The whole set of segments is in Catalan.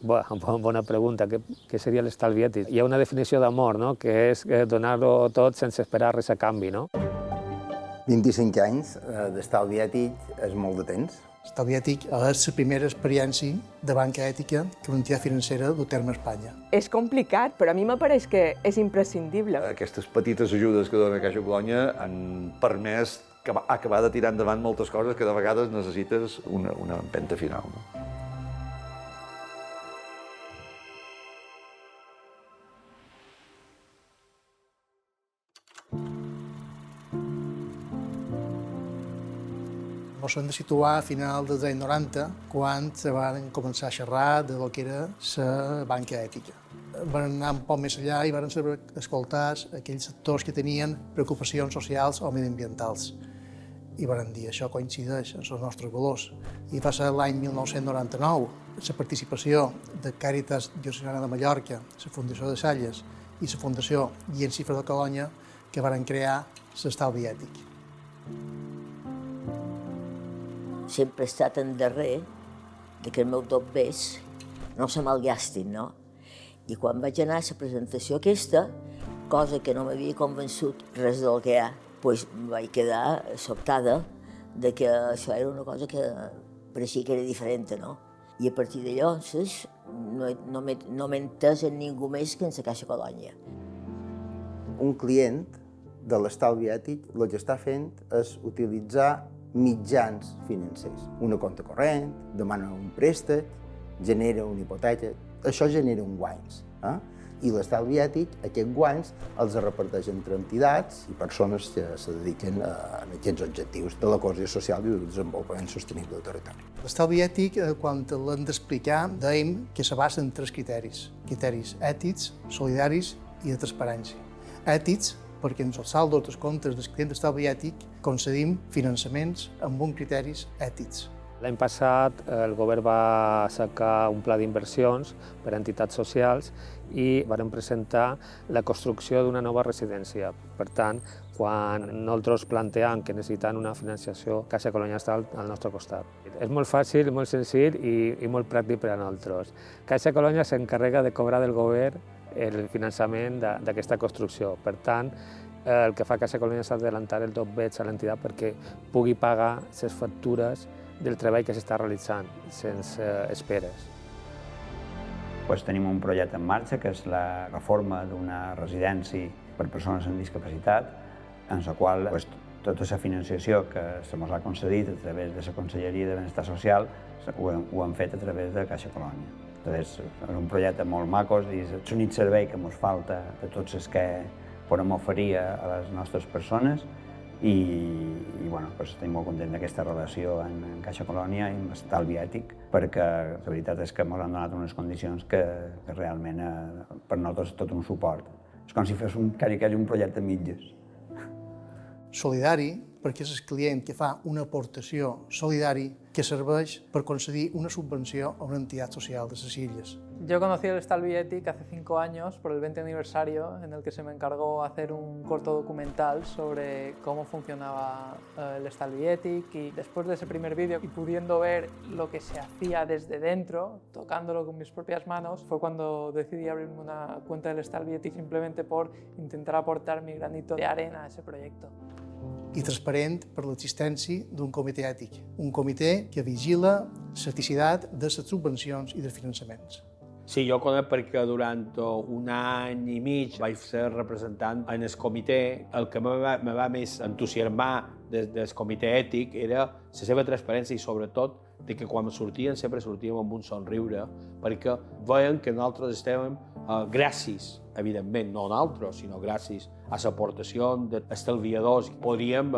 Bona pregunta. Què seria l'estalvi ètic? Hi ha una definició d'amor, no? Que és donar-ho tot sense esperar res a canvi, no? 25 anys d'estalvi ètic és molt de temps. L'estalvi ètic és la primera experiència de banca ètica que una entitat financera du a terme a Espanya. És complicat, però a mi m'apareix que és imprescindible. Aquestes petites ajudes que dona Caixa Colònia han permès acabar de tirar endavant moltes coses que de vegades necessites una empenta final. No? Ens hem de situar a final dels anys 90, quan se van començar a xerrar de lo que era la banca ètica. Van anar un poc més enllà i van ser escoltats aquells sectors que tenien preocupacions socials o mediambientals. I van dir, això coincideix amb els nostres valors. I va ser l'any 1999, la participació de Càritas Diocesana de Mallorca, la Fundació de Salles i la Fundació Guillem Cifra de Colònia que van crear l'estalvi ètic. Sempre he estat en darrer que els meus dobbers no se malgastin, no? I quan vaig anar a la presentació aquesta, cosa que no m'havia convençut res del que hi ha, doncs vaig quedar sobtada de que això era una cosa que pareixia que era diferent, no? I a partir de llavors no m'he entès en ningú més que en la Caixa Colònia. Un client de l'estalvi ètic el que està fent és utilitzar mitjans financers. Una compte corrent, demana un préstec, genera una hipoteca, això genera uns guanys. I l'estalvi ètic, aquests guanys, els reparteix entre entitats i persones que se dediquen a aquests objectius de la cohesió social i del desenvolupament sostenible del territori. L'estalvi ètic, quan l'hem d'explicar, dèiem que se basa en 3 criteris. Criteris ètics, solidaris i de transparència. Ètics, perquè en els saldos dels comptes dels clients d'estalvi ètic concedim finançaments amb uns criteris ètics. L'any passat el govern va sacar un pla d'inversions per a entitats socials i varen presentar la construcció d'una nova residència. Per tant, quan nosaltres planteam que necessitem una financiació, Caixa Colònia està al nostre costat. És molt fàcil, molt senzill i molt pràctic per a nosaltres. Caixa Colònia s'encarrega de cobrar del govern el finançament d'aquesta construcció. Per tant, el que fa Caixa Colònia és adelantar el dobbets a l'entitat perquè pugui pagar les factures del treball que s'està realitzant, sense esperes. Tenim un projecte en marxa, que és la reforma d'una residència per persones amb discapacitat, en la qual tota la financiació que se ens ha concedit a través de la Conselleria de Benestar Social ho hem fet a través de Caixa Colònia. És un projecte molt maco i és l'únic servei que ens falta de tots els que podem oferir a les nostres persones i estem molt contents d'aquesta relació amb Caixa Colònia i amb l'estalvi ètic, perquè la veritat és que ens han donat unes condicions que realment per nosaltres és tot un suport. És com si fos un projecte a mitges. Solidari, perquè és el client que fa una aportació solidari que serveix per concedir una subvenció a una entitat social de les Illes. Yo conocí el Estalvi Ètic hace 5 años por el 20 aniversario en el que se me encargó hacer un corto documental sobre cómo funcionaba el Estalvi Ètic y después de ese primer vídeo y pudiendo ver lo que se hacía desde dentro, tocándolo con mis propias manos, fue cuando decidí abrirme una cuenta del Estalvi Ètic simplemente por intentar aportar mi granito de arena a ese proyecto. I transparent per l'existència d'un comitè ètic, un comitè que vigila l'eticitat de les subvencions i dels finançaments. Sí, jo conec perquè durant un any i mig vaig ser representant en el comitè. El que me va més entusiasmar del comitè ètic era la seva transparència i sobretot de que quan sortien sempre sortíem amb un somriure perquè veien que nosaltres estàvem gràcies, evidentment, no nosaltres, sinó gràcies a l'aportació d'estalviadors. Podríem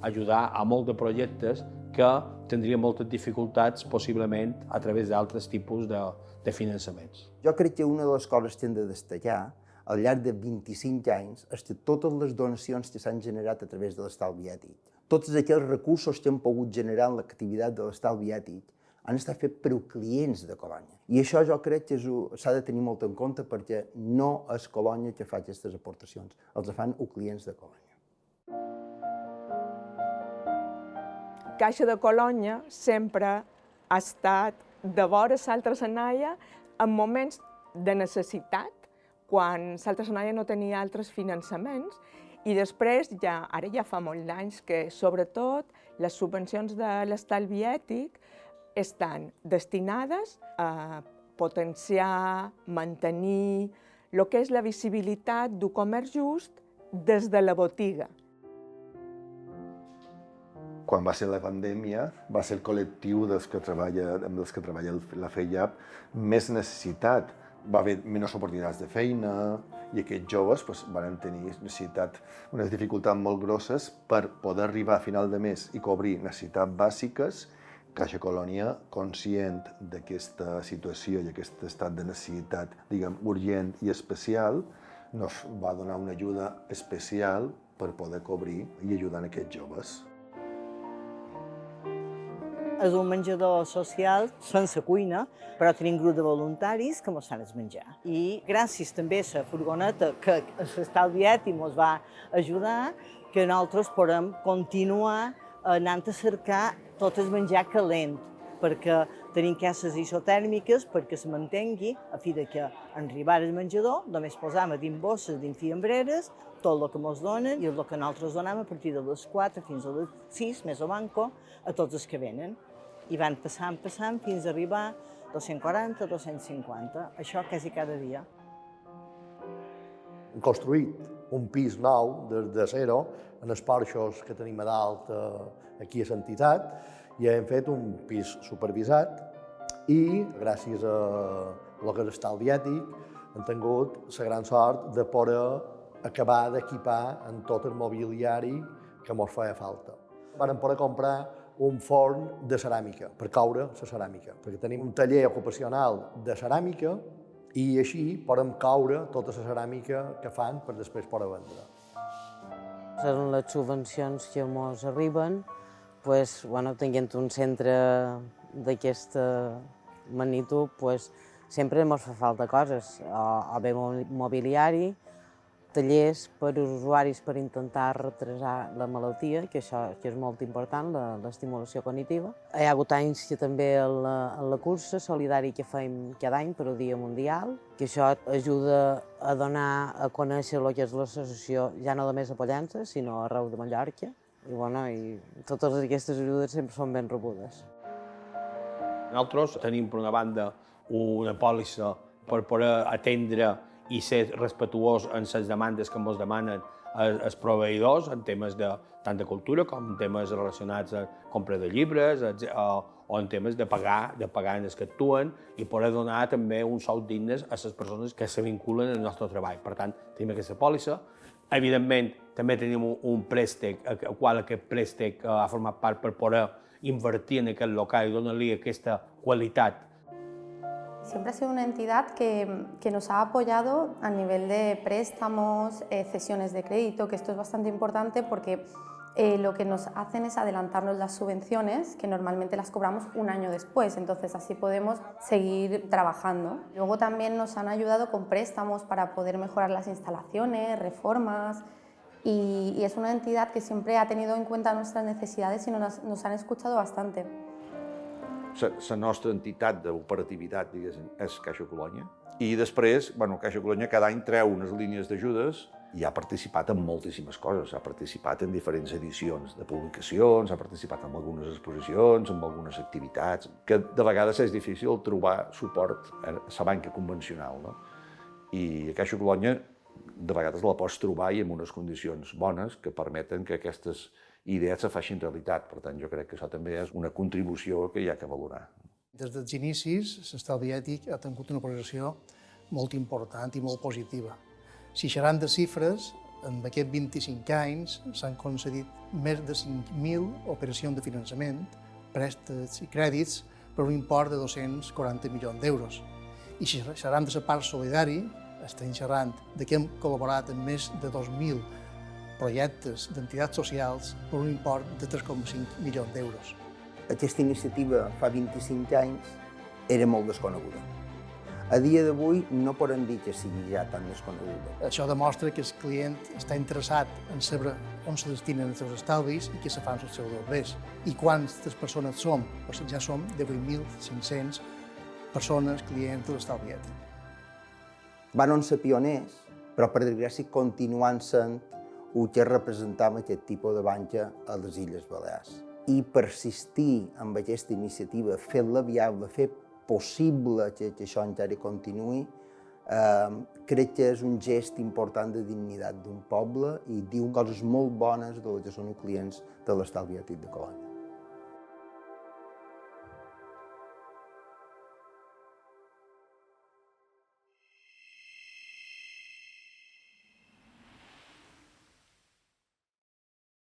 ajudar a molts de projectes que tindrien moltes dificultats possiblement a través d'altres tipus de finançaments. Jo crec que una de les coses que hem de destacar al llarg de 25 anys és que totes les donacions que s'han generat a través de l'estalvi ètic, tots aquells recursos que hem pogut generar en l'activitat de l'estalvi ètic han estat fets per clients de Colònia. I això jo crec que s'ha de tenir molt en compte perquè no és Colònia que fa aquestes aportacions, els fan clients de Colònia. Caixa de Colònia sempre ha estat de vora l'altra senalla en moments de necessitat, quan l'altra escenari no tenia altres finançaments, i després, ara ja fa molts d'anys que, sobretot, les subvencions de l'estalvi ètic estan destinades a potenciar, mantenir el que és la visibilitat d'un comerç just des de la botiga. Quan va ser la pandèmia, va ser el col·lectiu amb els que treballa la FEIAP més necessitat. Va haver menys oportunitats de feina i aquests joves van tenir unes dificultats molt grosses per poder arribar a final de mes i cobrir necessitats bàsiques. Caixa Colònia, conscient d'aquesta situació i aquest estat de necessitat, urgent i especial, nos va donar una ajuda especial per poder cobrir i ajudar aquests joves. És un menjador social sense cuina, però tenim grup de voluntaris que ens fan el menjar. I gràcies també a la furgoneta que l'Estalvi Ètic ens va ajudar, que nosaltres podem continuar anant a cercar tot el menjar calent, perquè tenim cases isotèrmiques perquè se mantengui, a fi que en arribar al menjador només posam dins bosses, dins fiambreres, tot el que ens donen i el que nosaltres donem a partir de les 4 fins a les 6, més o manco, a tots els que venen. I van passant fins a arribar a 240, 250, això quasi cada dia. Hem construït un pis nou de zero en els porxos que tenim a dalt aquí a l'entitat i hem fet un pis supervisat i gràcies a el que és l'estalvi ètic hem tingut la gran sort de poder acabar d'equipar en tot el mobiliari que ens feia falta. Vam poder comprar un forn de ceràmica, per coure la ceràmica, perquè tenim un taller ocupacional de ceràmica i així podem coure tota la ceràmica que fan per després poder vendre. En les subvencions que ens arriben, tenint un centre d'aquesta magnitud, sempre ens fa falta coses, o bé mobiliari, tallers per usuaris per intentar retrasar la malaltia, que això és molt important, l'estimulació cognitiva. Hi ha hagut anys que també en la cursa solidària que fem cada any per al Dia Mundial, que això ajuda a donar a conèixer el que és l'associació, ja no només a Pollença, sinó arreu de Mallorca. I totes aquestes ajudes sempre són ben rebudes. Nosaltres tenim, per una banda, una pòlissa per poder atendre i ser respectuós en les demandes que ens demanen els proveïdors en temes tant de cultura com en temes relacionats amb compra de llibres o en temes de pagar en els que actuen i poder donar també uns sous dignes a les persones que se vinculen al nostre treball. Per tant, tenim aquesta pòlissa. Evidentment, també tenim un préstec, el qual aquest préstec ha format part per poder invertir en aquest local i donar-li aquesta qualitat. Siempre ha sido una entidad que nos ha apoyado a nivel de préstamos, cesiones de crédito, que esto es bastante importante porque lo que nos hacen es adelantarnos las subvenciones, que normalmente las cobramos un año después, entonces así podemos seguir trabajando. Luego también nos han ayudado con préstamos para poder mejorar las instalaciones, reformas, y es una entidad que siempre ha tenido en cuenta nuestras necesidades y nos han escuchado bastante. La nostra entitat d'operativitat, diguéssim, és Caixa Colònia. I després, Caixa Colònia cada any treu unes línies d'ajudes i ha participat en moltíssimes coses. Ha participat en diferents edicions de publicacions, ha participat en algunes exposicions, en algunes activitats, que de vegades és difícil trobar suport a la banca convencional, no? I a Caixa Colònia de vegades la pots trobar i en unes condicions bones que permeten que aquestes idees se facin realitat. Per tant, jo crec que això també és una contribució que hi ha que valorar. Des dels inicis, l'estalvi ètic ha tingut una progressió molt important i molt positiva. Si xerram de xifres, en aquests 25 anys s'han concedit més de 5.000 operacions de finançament, préstecs i crèdits per un import de 240 milions d'euros. I si xerram de la part solidària, estem xerrant de que hem col·laborat en més de 2.000 projectes d'entitats socials per un import de 3,5 milions d'euros. Aquesta iniciativa fa 25 anys era molt desconeguda. A dia d'avui no podem dir que sigui ja tan desconeguda. Això demostra que el client està interessat en saber on se destinen els seus estalvis i què se fan els seus deures. I quantes persones som? Ja som de 8.500 persones, clients de l'estalvi ètic. Van ser pioners, però per desgràcia continuen sent el que representam aquest tipus de banca a les Illes Balears. I persistir amb aquesta iniciativa, fer-la viable, fer possible que això encara continuï, crec que és un gest important de dignitat d'un poble i diu coses molt bones de los que són els clients de l'estalvi ètic de Colònia.